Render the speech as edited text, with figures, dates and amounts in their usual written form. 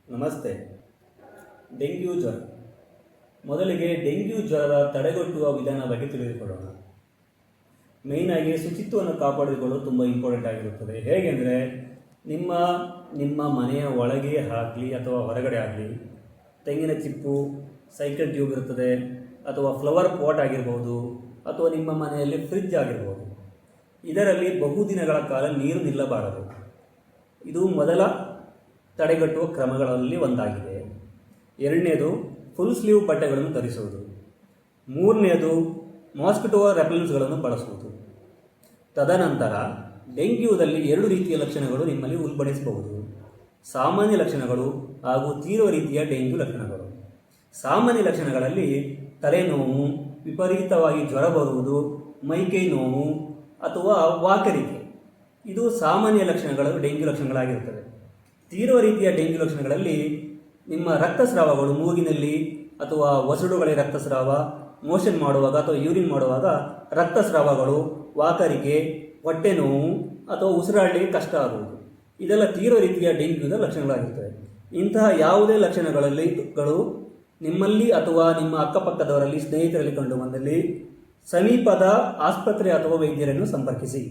ನಮಸ್ತೆ. ಡೆಂಗ್ಯೂ ಜ್ವರ. ಮೊದಲಿಗೆ ಡೆಂಗ್ಯೂ ಜ್ವರದ ತಡೆಗಟ್ಟುವ ವಿಧಾನ ಬಗ್ಗೆ ತಿಳಿದುಕೊಳ್ಳೋಣ. ಮೇಯ್ನಾಗಿ ಶುಚಿತ್ವವನ್ನು ಕಾಪಾಡಿಕೊಳ್ಳೋದು ತುಂಬ ಇಂಪಾರ್ಟೆಂಟ್ ಆಗಿರುತ್ತದೆ. ಹೇಗೆಂದರೆ ನಿಮ್ಮ ನಿಮ್ಮ ಮನೆಯ ಒಳಗೆ ಆಗಲಿ ಅಥವಾ ಹೊರಗಡೆ ಆಗಲಿ ತೆಂಗಿನ ಚಿಪ್ಪು, ಸೈಕಲ್ ಟ್ಯೂಬ್ ಇರುತ್ತದೆ, ಅಥವಾ ಫ್ಲವರ್ ಪಾಟ್ ಆಗಿರ್ಬೋದು, ಅಥವಾ ನಿಮ್ಮ ಮನೆಯಲ್ಲಿ ಫ್ರಿಡ್ಜ್ ಆಗಿರ್ಬೋದು. ಇದರಲ್ಲಿ ಬಹುದಿನಗಳ ಕಾಲ ನೀರು ನಿಲ್ಲಬಾರದು. ಇದು ಮೊದಲ ತಡೆಗಟ್ಟುವ ಕ್ರಮಗಳಲ್ಲಿ ಒಂದಾಗಿದೆ. ಎರಡನೇದು ಫುಲ್ ಸ್ಲೀವ್ ಬಟ್ಟೆಗಳನ್ನು ಧರಿಸುವುದು. ಮೂರನೇದು ಮಾಸ್ಕಿಟೋ ರೆಪಲೆನ್ಸ್ಗಳನ್ನು ಬಳಸುವುದು. ತದನಂತರ ಡೆಂಗ್ಯೂದಲ್ಲಿ 2 ರೀತಿಯ ಲಕ್ಷಣಗಳು ನಿಮ್ಮಲ್ಲಿ ಉಲ್ಬಣಿಸಬಹುದು: ಸಾಮಾನ್ಯ ಲಕ್ಷಣಗಳು ಹಾಗೂ ತೀವ್ರ ರೀತಿಯ ಡೆಂಗ್ಯೂ ಲಕ್ಷಣಗಳು. ಸಾಮಾನ್ಯ ಲಕ್ಷಣಗಳಲ್ಲಿ ತಲೆನೋವು, ವಿಪರೀತವಾಗಿ ಜ್ವರ ಬರುವುದು, ಮೈಕೈ ನೋವು ಅಥವಾ ವಾಕರಿಕೆ, ಇದು ಸಾಮಾನ್ಯ ಲಕ್ಷಣಗಳು, ಡೆಂಗ್ಯೂ ಲಕ್ಷಣಗಳಾಗಿರುತ್ತವೆ. ತೀವ್ರ ರೀತಿಯ ಡೆಂಗ್ಯೂ ಲಕ್ಷಣಗಳಲ್ಲಿ ನಿಮ್ಮ ರಕ್ತಸ್ರಾವಗಳು, ಮೂಗಿನಲ್ಲಿ ಅಥವಾ ವಸಡುಗಳಿಗೆ ರಕ್ತಸ್ರಾವ, ಮೋಷನ್ ಮಾಡುವಾಗ ಅಥವಾ ಯೂರಿನ್ ಮಾಡುವಾಗ ರಕ್ತಸ್ರಾವಗಳು, ವಾಕರಿಕೆ, ಹೊಟ್ಟೆ ನೋವು ಅಥವಾ ಉಸಿರಾಡಲಿಕ್ಕೆ ಕಷ್ಟ ಆಗುವುದು, ಇದೆಲ್ಲ ತೀವ್ರ ರೀತಿಯ ಡೆಂಗ್ಯೂದ ಲಕ್ಷಣಗಳಾಗಿರ್ತವೆ. ಇಂತಹ ಯಾವುದೇ ಲಕ್ಷಣಗಳು ನಿಮ್ಮಲ್ಲಿ ಅಥವಾ ನಿಮ್ಮ ಅಕ್ಕಪಕ್ಕದವರಲ್ಲಿ, ಸ್ನೇಹಿತರಲ್ಲಿ ಕಂಡು ಬಂದಲ್ಲಿ ಸಮೀಪದ ಆಸ್ಪತ್ರೆ ಅಥವಾ ವೈದ್ಯರನ್ನು ಸಂಪರ್ಕಿಸಿ.